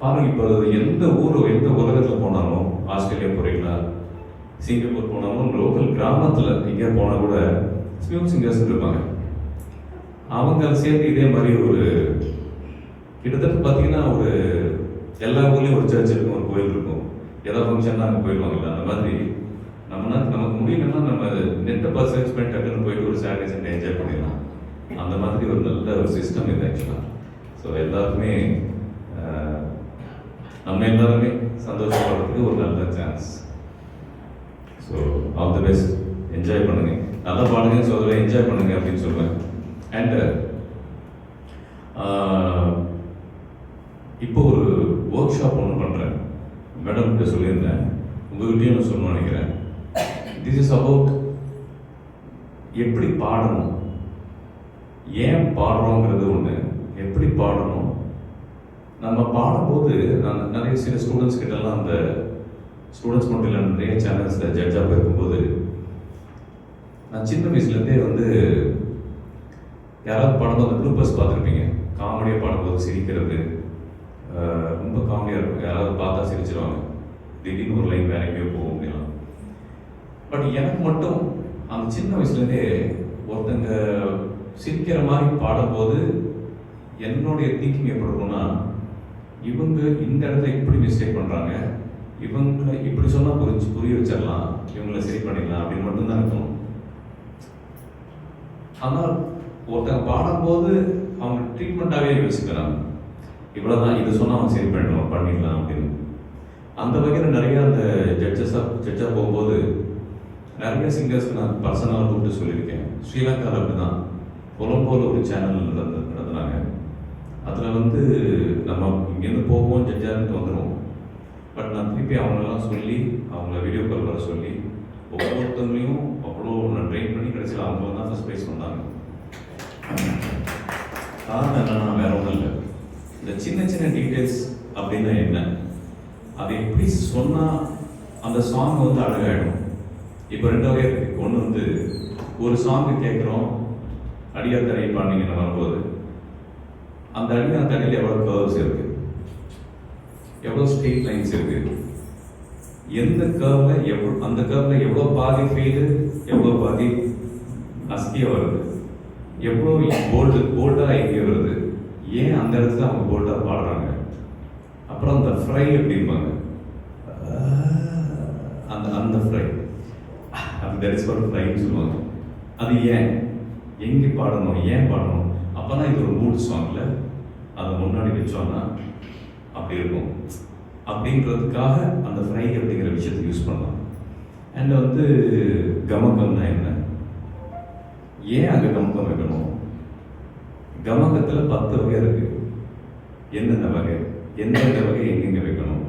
பாருங்க, இப்போ எந்த ஊர் எந்த உலகத்தில் போனாலும், ஆஸ்திரேலியா போறீங்களா, சிங்கப்பூர் போனாலும், லோக்கல் கிராமத்தில் எங்கேயா போனால் கூட ஸ்மியூக் சிங்கர்ஸ் இருப்பாங்க. அவங்க சேர்த்து இதே மாதிரி ஒரு கிட்டத்தட்ட பார்த்தீங்கன்னா ஒரு எல்லா ஊர்லேயும் ஒரு சர்ச் இருக்கும், ஒரு கோயில் இருக்கும். ஏதாவது ஃபங்க்ஷன்னா அங்கே போயிடுவாங்கல்ல. அந்த மாதிரி நமக்கு முடியலன்னா நம்ம நெட்டை பர்சேஸ் பண்ணி டக்குன்னு போயிட்டு ஒரு சாட்டர்டே சண்டே என்ஜாய் பண்ணிடலாம். அந்த மாதிரி ஒரு நல்ல ஒரு சிஸ்டம் இது ஆக்சுவலாக. ஸோ எல்லாருக்குமே நம்ம எல்லாருமே சந்தோஷப்படுறதுக்கு ஒரு நல்ல chance. So all the best, enjoy பண்ணுங்க, நல்லா பாடுங்கன்னு சொல்லுவேன், என்ஜாய் பண்ணுங்க அப்படின்னு சொல்லுவேன். அண்ட் இப்போ ஒரு ஒர்க் ஷாப் ஒன்று பண்ணுறேன், மேடம் கிட்ட சொல்லியிருந்தேன், உங்கள்கிட்டயும் நான் சொல்லணும்னு நினைக்கிறேன். திஸ் இஸ் அபவுட் எப்படி பாடணும், ஏன் பாடுறோங்கிறது ஒன்று, எப்படி பாடணும். நம்ம பாடும்போது நான் நிறைய சில ஸ்டூடெண்ட்ஸ் கிட்டலாம், அந்த ஸ்டூடெண்ட்ஸ் மட்டும் இல்லை நிறைய சேனல்ஸில் ஜட்ஜாக போயிருக்கும்போது, நான் சின்ன வயசுலேருந்தே வந்து யாராவது பாடும்போது அந்த ப்ளூப்பர்ஸ் பார்த்துருப்பீங்க, காமெடியாக பாடும்போது சிரிக்கிறது ரொம்ப காமெடியாக இருக்கும். யாராவது பார்த்தா சிரிச்சிருவாங்க, திடீர்னு ஒரு லைன் வேற எங்கேயோ போகும் அப்படின்னா. பட் எனக்கு மட்டும் அந்த சின்ன வயசுலேருந்தே ஒருத்தங்க சிரிக்கிற மாதிரி பாடும்போது என்னுடைய திங்கிங் எப்படி இருக்கும்னா, இவங்க இந்த இடத்துல இப்படி மிஸ்டேக் பண்ணுறாங்க, இவங்களை இப்படி சொன்னால் புரிய வச்சிடலாம், இவங்களை சரி பண்ணிடலாம் அப்படின்னு மட்டும்தான் இருக்கணும். ஆனால் ஒருத்தங்க பாடும்போது அவங்க ட்ரீட்மெண்ட்டாகவே யோசிக்கிறாங்க, இவ்வளோதான் இது சொன்னால் அவங்க சரி பண்ணிடலாம் அப்படின்னு. அந்த வகையில் நிறைய அந்த ஜட்ஜாக போகும்போது நிறைய சிங்கர்ஸ்க்கு நான் பர்சனலாக கூப்பிட்டு சொல்லியிருக்கேன். ஸ்ரீலங்காவில் அப்படி தான் கொலம்போவில் ஒரு சேனல் நடத்துனாங்க. அதில் வந்து நம்ம இங்கேருந்து போவோம், ஜட்ஜாக வந்துடுவோம். பட் நான் திருப்பி அவங்களெல்லாம் சொல்லி அவங்கள வீடியோ கால் வர சொல்லி ஒவ்வொருத்தவங்களையும் அவ்வளோ நான் ட்ரெயின் பண்ணி கடைசியில் அவங்க தான் ஃபஸ்ட் ப்ரைஸ் பண்ணாங்க. காரணம் என்னன்னா வேற ஒன்றும் இல்லை, இந்த சின்ன சின்ன டீட்டெயில்ஸ் அப்படின்னா என்ன, அதை எப்படி சொன்னால் அந்த சாங் வந்து அழகாயிடும். இப்போ 2 வகை இருக்குது. ஒன்று வந்து ஒரு சாங்கு கேட்குறோம், அடியார் தடை பாண்டிங்கன்னு வரும்போது அந்த அடியார் தடையில் எவ்வளோ கர்வ்ஸ் இருக்குது, எவ்வளோ ஸ்ட்ரெயிட் லைன்ஸ் இருக்குது, எந்த கர்வில் அந்த கர்வில் எவ்வளோ பாதி ஃபெயிலு, எவ்வளோ பாதி அஸ்தியாக வருது, எவ்வளோ போல்டாக எங்கே வருது, ஏன் அந்த இடத்துல அவங்க போல்டாக பாடுறாங்க. அப்புறம் அந்த ஃப்ரை அப்படிம்பாங்க, அந்த ஃப்ரை அது தட் இஸ் கால்ட் ஃப்ரைன்னு சொல்லுவாங்க. அது ஏன் எங்கே பாடணும், ஏன் பாடணும், அப்போ தான் இது ஒரு மூட் சாங்கில் அதை முன்னாடி வச்சோன்னா அப்படி இருக்கும் அப்படின்றதுக்காக அந்த ஃப்ரை அப்படிங்கிற விஷயத்தை யூஸ் பண்ணலாம். அண்ட் வந்து கமகம்னா என்ன, ஏன் அங்கே கமகம் வைக்கணும், கமகத்தில் 10 வகை இருக்கு, எந்தெந்த வகை எந்தெந்த வகை எங்கெங்க வைக்கணும்.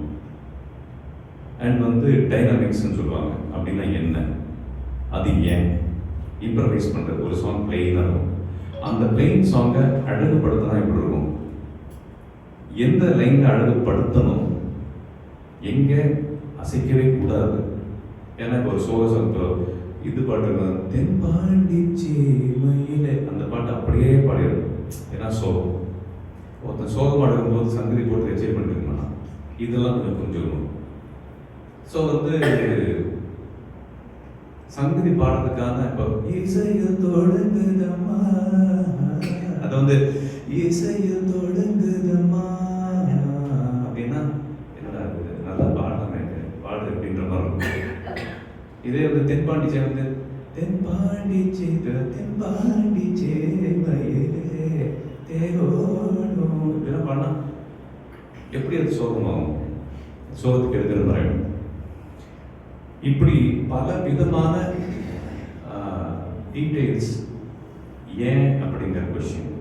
அண்ட் வந்து டைனாமிக்ஸ்ன்னு சொல்லுவாங்க, அப்படின்னா என்ன, அது ஏன் இம்ப்ரவைஸ் பண்ணுறது. ஒரு சாங் பிளெயினாக இருக்கும், அந்த பிளெயின் சாங்கை அழகுபடுத்தினா எப்படி இருக்கும், எந்த லைனில் அழகுபடுத்தணும், எங்கே அசைக்கவே கூடாது. ஏன்னா இப்போ ஒரு சோகம் இது பாட்டு தென்பாண்டி சீமையிலே அந்த பாட்டு அப்படியே பாடிடும். ஏன்னா சோகம், ஒருத்தன் சோகம் அடங்கும்போது சங்கதி போட்டு எச்சரிக்கை பண்ணிருக்கோம்னா இதெல்லாம் கொஞ்சம் புரிஞ்சுக்கணும். ஸோ வந்து சங்கதி பாடுறதுக்கான இப்போ இசையில் தொடங்குதம்மா, அது வந்து இசையில் தொடங்குதம்மா அப்படின்னா என்னடா இருக்குது, நல்லா பாடலாமே பாடு அப்படின்ற மாதிரி இருக்கும். இதே வந்து தென்பாண்டி சே வந்து தென்பாண்டி சேமையிலே தேவோடும் இதெல்லாம் பாடினா எப்படி அது சோகமாகும், சோகத்துக்கு எடுக்கிற மாதிரி. இப்படி பல விதமான டீட்டெயில்ஸ். ஏன் அப்படிங்கிற கொஸ்டின்,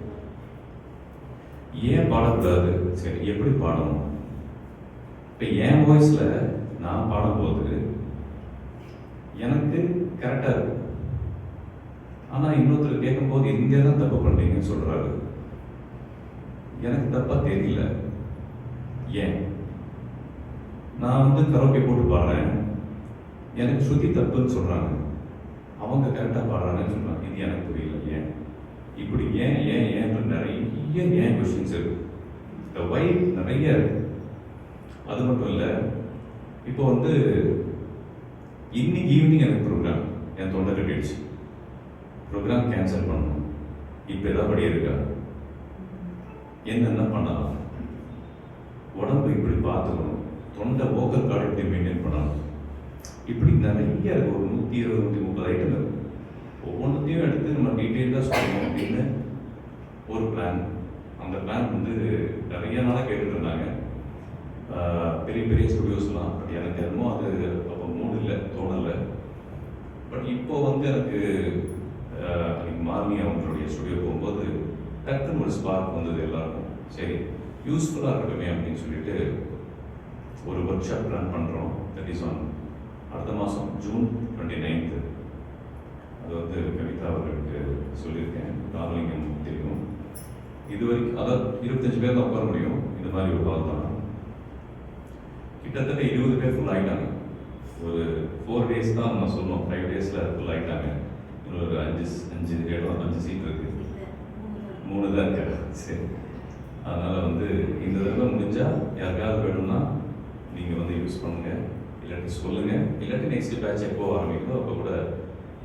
ஏன் பாடக்கூடாது, சரி எப்படி பாடணும். இப்போ என் வாய்ஸில் நான் பாடும்போது எனக்கு கரெக்டாக இருக்கும், ஆனால் இன்னொருத்தர் கேட்கும்போது எங்கே தான் தப்பு பண்ணுறீங்கன்னு சொல்கிறாரு, எனக்கு தப்பாக தெரியல. ஏன் நான் வந்து கரோக்கே போட்டு பாடுறேன், எனக்கு சுற்றி தப்புன்னு சொல்கிறாங்க, அவங்க கரெக்டாக பாடுறாங்கன்னு சொல்கிறாங்க, இது எனக்கு புரியல. ஏன் இப்படி ஏன் நிறைய ஏன் கொஸ்டின்ஸ் இருக்கு. இந்த வை நிறைய இருக்கு. அது மட்டும் இல்லை, இப்போ வந்து இன்னைக்கு ஈவினிங் எனக்கு ப்ரோக்ராம், என் தொண்டை கட்டிடுச்சு, ப்ரோக்ராம் கேன்சல் பண்ணணும். இப்போ ஏதாவது வழி இருக்கா? என்னென்ன பண்ணலாம்? உடம்பு இப்படி பார்த்துக்கணும், தொண்டை வோக்கல் கார்டு எப்படி மெயின்டைன் பண்ணணும், இப்படி நிறைய இருக்கு. ஒரு 120 130 ஐட்டம் இருக்கு. ஒவ்வொன்றத்தையும் எடுத்து நம்ம டீட்டெயிலாக சொல்லணும் அப்படின்னு ஒரு பிளான். அந்த பிளான் வந்து நிறைய நாளாக கேட்டுட்டு இருந்தாங்க, பெரிய பெரிய ஸ்டுடியோஸ்லாம். பட் எனக்கு என்னமோ அது அப்போ மூடு இல்லை, தோணலை. பட் இப்போ வந்து எனக்கு மாலினி அவங்களுடைய ஸ்டுடியோ போகும்போது டக்குன்னு ஒரு ஸ்பார்க் வந்தது எல்லாருக்கும். சரி, யூஸ்ஃபுல்லாக இருக்கட்டுமே அப்படின்னு சொல்லிட்டு ஒரு ஒர்க் ஷாப் ரன் பண்ணுறோம். தட் இஸ் ஆன் அடுத்த மாதம் ஜூன் 29. அது வந்து கவிதா அவர்களுக்கு சொல்லியிருக்கேன், ராமலிங்கம் தெரியும். இது வரைக்கும் அதாவது 25 பேர் தான் உட்கார முடியும், இந்த மாதிரி ஒரு ஹால் தான். கிட்டத்தட்ட 20 பேர் ஃபுல் ஆகிட்டாங்க. ஒரு 4 days தான் நம்ம சொன்னோம், 5 daysல ஃபுல் ஆகிட்டாங்க. இன்னொரு 5 இடம் 5 சீட் இருக்குது, 3 தான் இருக்கு. சரி, அதனால் வந்து இந்த தடவை முடிஞ்சால் யாருக்காவது வேணும்னா நீங்கள் வந்து யூஸ் பண்ணுங்கள், இல்லாட்டி சொல்லுங்கள். இல்லாட்டி நெக்ஸ்ட் பேட்ச் எப்போ ஆரம்பிக்குதோ அப்போ கூட.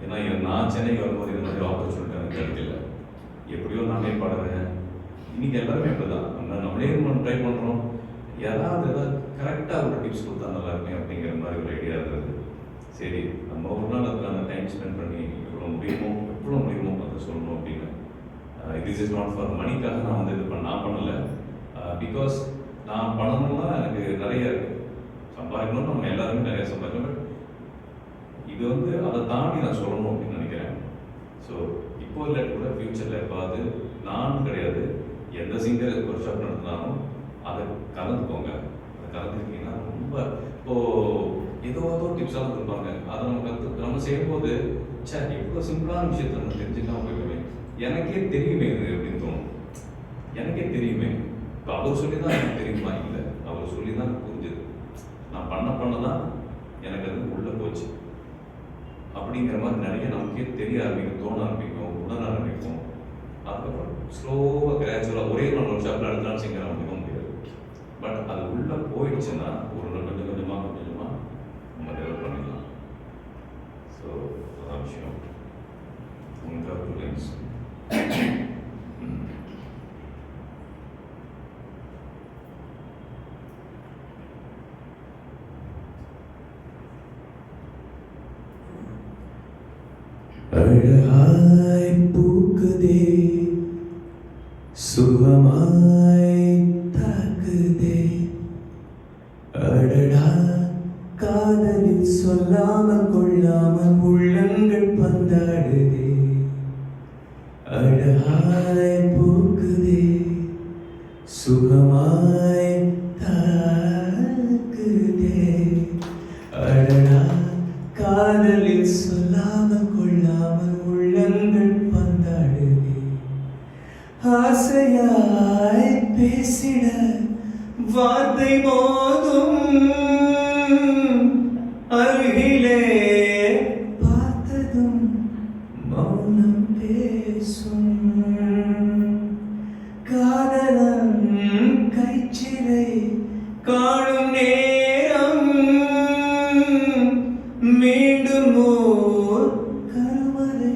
ஏன்னா நான் சென்னைக்கு வரும்போது இந்த மாதிரி ஆப்பர்ச்சுனிட்டி எனக்கு கிடைக்கல. எப்படியோ நானே பாடுறேன். இன்றைக்கி எல்லாருமே அப்படி தான், நம்மளே ட்ரை பண்ணுறோம். ஏதாவது கரெக்டாக ஒரு டிப்ஸ் கொடுத்தா நல்லா இருக்கும் அப்படிங்கிற மாதிரி ஒரு ஐடியா இருந்தது. சரி, நம்ம ஒரு நாள் அதுக்கான டைம் ஸ்பெண்ட் பண்ணி எவ்வளோ முடியுமோ அதை சொல்லணும் அப்படின்னு. திஸ் இஸ் நாட் ஃபார் மணிக்காக நான் வந்து நான் பண்ணலை. பிகாஸ் நான் பண்ணணும்னா எனக்கு நிறைய இருக்குது, சம்பாதிக்கணும்னு நம்ம எல்லாருமே நிறைய சம்பாதிக்கணும். பட் இது வந்து அதை தாண்டி நான் சொல்லணும் அப்படின்னு நினைக்கிறேன். ஸோ இப்போ இல்லாட்டி கூட ஃப்யூச்சரில் எப்பாவது நான் கிடையாது, எந்த சிங்கர் ஒர்க் ஷாப் நடத்தினாலும் அதை கலந்துக்கோங்க. அதை கலந்துக்கிட்டீங்கன்னா ரொம்ப ஏதோ டிப்ஸ் எல்லாம் கொடுப்பாங்க. அதை நம்ம செய்யும்போது எவ்வளோ சிம்பிளான விஷயத்த நம்ம தெரிஞ்சுக்கலாம் போயிடுமே, எனக்கே தெரியுமே இது அப்படின்னு தோணும். எனக்கே தெரியுமே, இப்போ அவர் சொல்லி தான் எனக்கு தெரியுமா? இல்லை, அவர் சொல்லி தான் புரிஞ்சுது. நான் பண்ண தான் எனக்கு அது உள்ளே போச்சு அப்படிங்கிற மாதிரி நிறைய நமக்கே தெரிய ஆரம்பிக்கும், தோண ஆரம்பிக்கும், உணர ஆரம்பிக்கும். அதுக்கப்புறம் ஸ்லோவாக கிராச்சுவலாக ஒரே நாள் ஒர்க் ஷாப்பில் அடுத்த நாள் சிங்கர் அமைக்க முடியாது. பட் அது உள்ளே போயிடுச்சுன்னா ஒரு நாள் கொஞ்சம் கொஞ்சமாக நம்ம டெவலப் பண்ணிடலாம். ஸோ அதான் விஷயம். உங்களுக்கு 2 lines. அழகாய் பூக்குதே, சுகமாய் தாக்குதே, அடடா காதலில் சொல்லாமல் கொள்ளாமல் உள்ளங்கள் பந்தாடுதே. அழகாய் பூக்குதே, சுகமாய் தாக்குதே, அடடா காதலில் சொல்லாமல் கொள்ளாமல் உள்ளங்கள் பந்தாடுதே. ஆசையாய் பேசிட வார்த்தை மோதும், அருகிலே பார்த்ததும் மௌனம் பேசும். காதலன் கைச்சிறை காணும் நேரம் மீண்டும் ஓர் கருவறை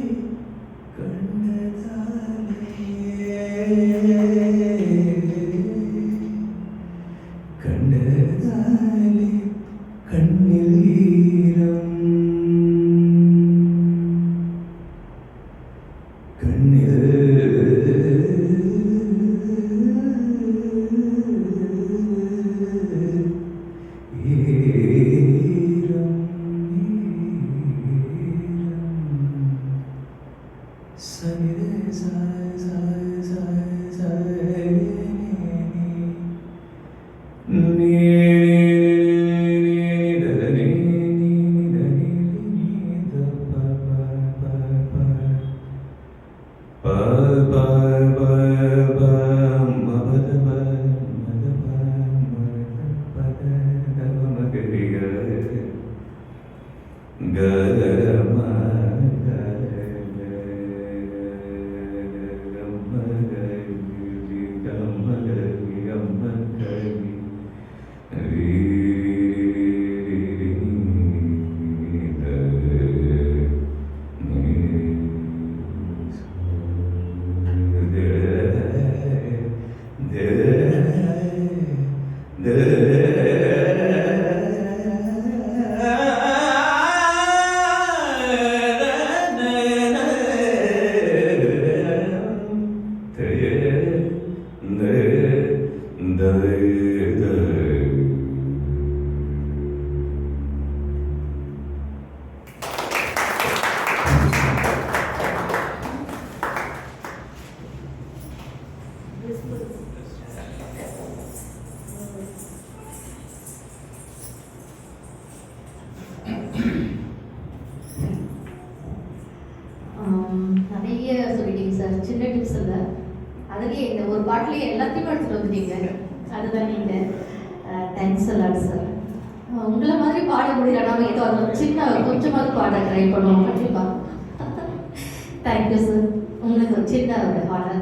கண்டதாலே கண்ணில் ஈரம், கண்ணில் ஈரம். சனிதே சாய் சாய் சாய் சாய் நீ நிறைய சொல்லிட்டீங்க சார், சின்ன டிப்ஸ் இல்லை. அதுலேயே இந்த ஒரு பாட்டிலேயே எல்லாத்தையும் எடுத்துகிட்டு வந்துட்டீங்க. அதுதான் நீங்கள். தேங்க்ஸ் எல்லாம் சார். உங்களை மாதிரி பாட முடியலனாலும் ஏதோ அதில் சின்ன கொஞ்சமாவது பாட ட்ரை பண்ணுவோம் கண்டிப்பாக. Thank you sir. உங்களுக்கு ஒரு சின்ன ஒரு ஆர்டர்.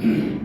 Mm-hmm.